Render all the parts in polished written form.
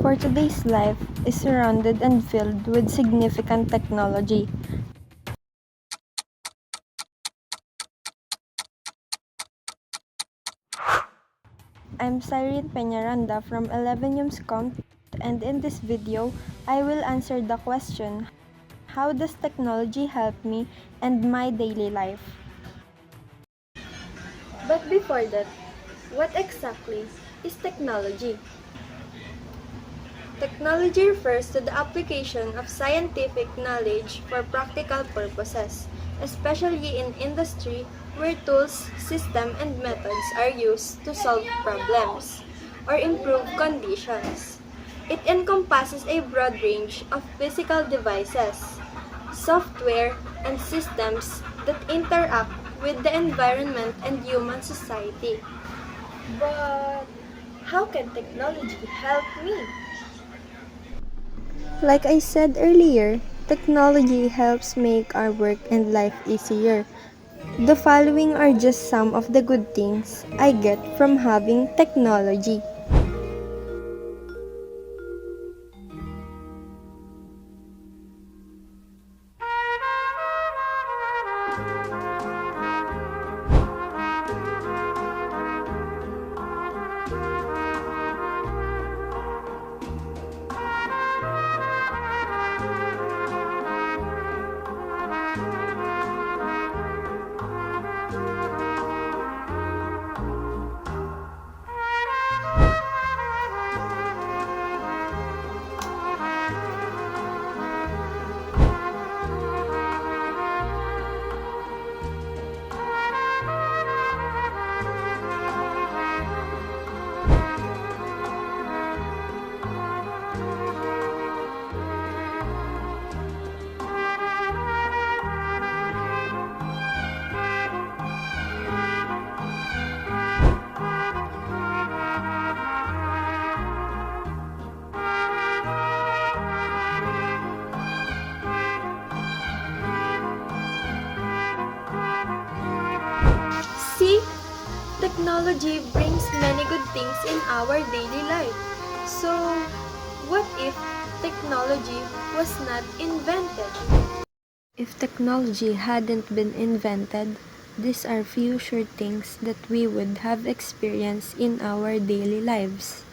For today's life is surrounded and filled with significant technology. I'm Cyrene Peñaranda from 11 Comp, and in this video, I will answer the question, how does technology help me and my daily life? But before that, what exactly is technology? Technology refers to the application of scientific knowledge for practical purposes, especially in industry where tools, systems, and methods are used to solve problems or improve conditions. It encompasses a broad range of physical devices, software, and systems that interact with the environment and human society. But how can technology help me? Like I said earlier, technology helps make our work and life easier. The following are just some of the good things I get from having technology. See, technology brings many good things in our daily life. So, what if technology was not invented? If technology hadn't been invented, these are few sure things that we would have experienced in our daily lives.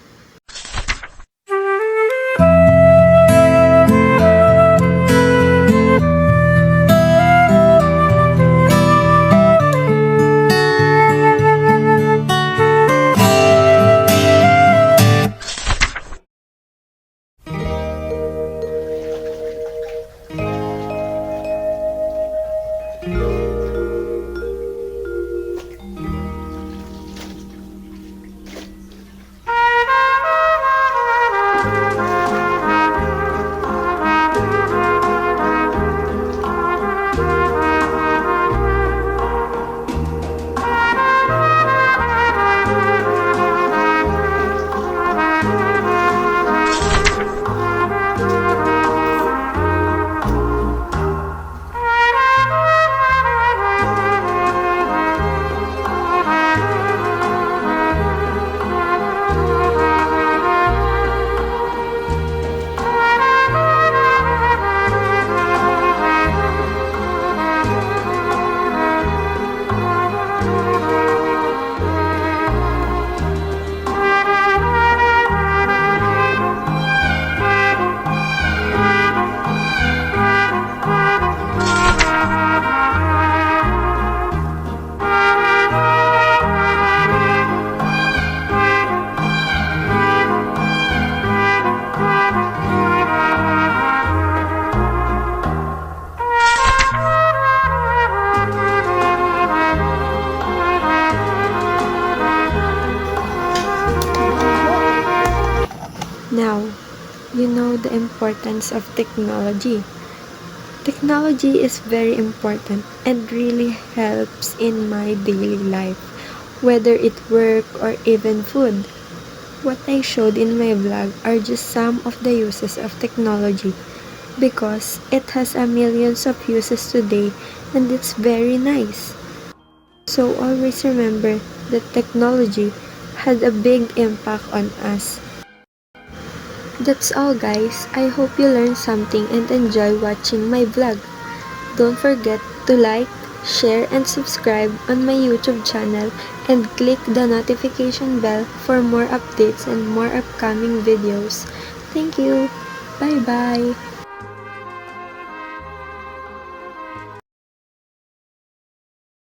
Now, you know the importance of technology. Technology is very important and really helps in my daily life, whether it work or even food. What I showed in my vlog are just some of the uses of technology because it has a millions of uses today and it's very nice. So always remember that technology had a big impact on us. That's all guys. I hope you learned something and enjoy watching my vlog. Don't forget to like, share, and subscribe on my YouTube channel and click the notification bell for more updates and more upcoming videos. Thank you. Bye bye.